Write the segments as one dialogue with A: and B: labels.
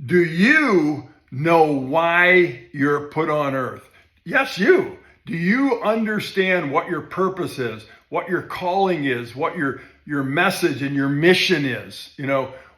A: Do you know why you're put on earth? Yes, you. Do you understand what your purpose is, what your calling is, what your message and your mission is?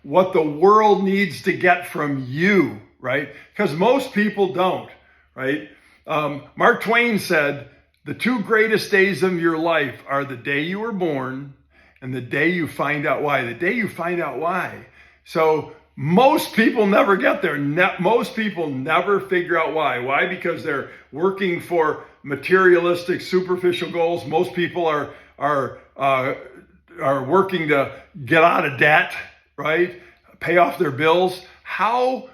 A: What the world needs to get from you, right? Because most people don't, right? Mark Twain said, the two greatest days of your life are the day you were born and the day you find out why. The day you find out why. So most people never get there. Most people never figure out why. Why? Because they're working for materialistic, superficial goals. Most people are working to get out of debt, right? Pay off their bills. How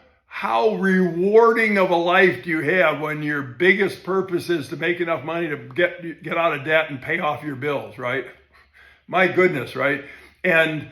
A: rewarding of a life do you have when your biggest purpose is to make enough money to get out of debt and pay off your bills, right? My goodness, right? And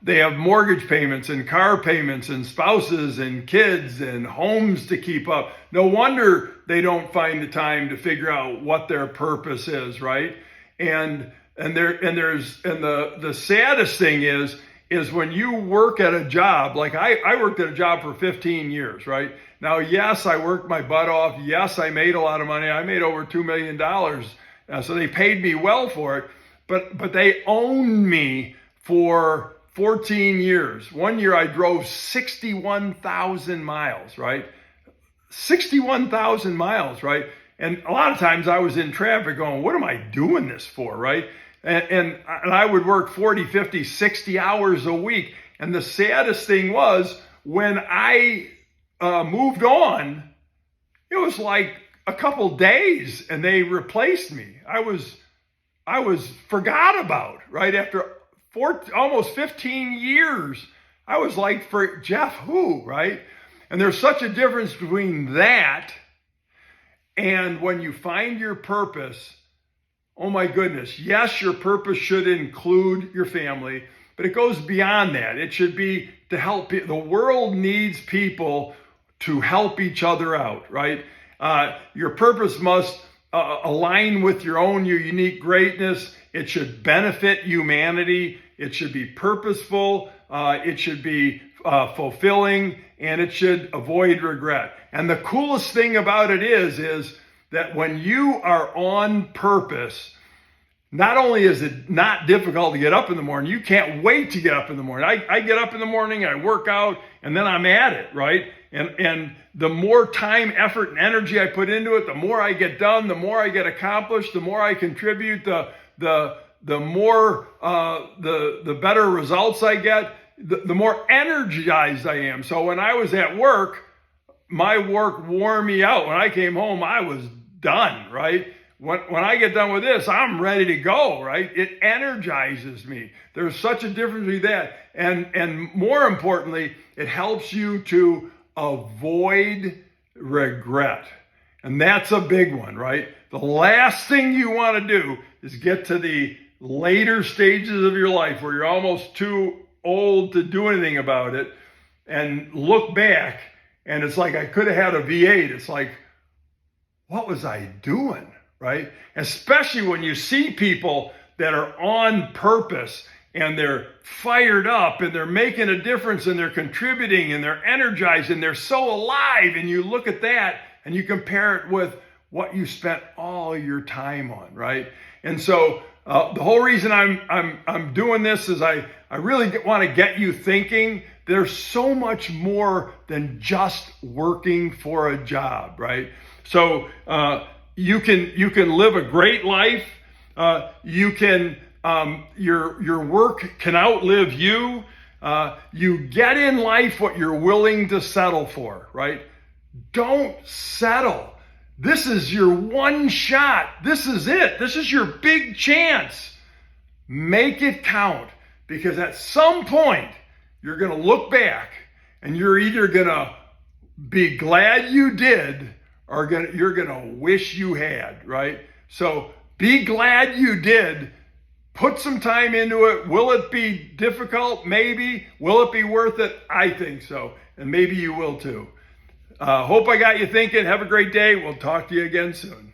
A: they have mortgage payments and car payments and spouses and kids and homes to keep up. No wonder they don't find the time to figure out what their purpose is, right? And the saddest thing is when you work at a job, like I worked at a job for 15 years, right? Now, yes, I worked my butt off. Yes, I made a lot of money. I made over $2 million. So they paid me well for it, but they owned me for 14 years. One year I drove 61,000 miles, right? 61,000 miles, right? And a lot of times I was in traffic going, what am I doing this for, right? And I would work 40, 50, 60 hours a week. And the saddest thing was when I moved on, it was like a couple days and they replaced me. I was forgot about, right? After almost 15 years, I was like, for Jeff who, right? And there's such a difference between that and when you find your purpose. Oh my goodness. Yes, your purpose should include your family, but it goes beyond that. It should be to help people. The world needs people to help each other out, right? Your purpose must align with your unique greatness. It should benefit humanity. It should be purposeful. It should be fulfilling, and it should avoid regret. And the coolest thing about it is that when you are on purpose, not only is it not difficult to get up in the morning, you can't wait to get up in the morning. I get up in the morning, I work out, and then I'm at it, right? And the more time, effort, and energy I put into it, the more I get done, the more I get accomplished, the more I contribute, the more the better results I get, the more energized I am. So when I was at work, my work wore me out. When I came home, I was done, right? When I get done with this, I'm ready to go, right? It energizes me. There's such a difference between that. And more importantly, it helps you to avoid regret. And that's a big one, right? The last thing you want to do is get to the later stages of your life where you're almost too old to do anything about it and look back and it's like I could have had a V8. It's like, what was I doing, right? Especially when you see people that are on purpose and they're fired up and they're making a difference and they're contributing and they're energized and they're so alive, and you look at that and you compare it with what you spent all your time on, right? And so the whole reason I'm doing this is I really want to get you thinking. There's so much more than just working for a job, right? So you can live a great life. You can your work can outlive you. You get in life what you're willing to settle for, right? Don't settle. This is your one shot. This is it. This is your big chance. Make it count, because at some point you're going to look back and you're either going to be glad you did or you're going to wish you had, right? So be glad you did. Put some time into it. Will it be difficult? Maybe. Will it be worth it? I think so. And maybe you will too. Hope I got you thinking. Have a great day. We'll talk to you again soon.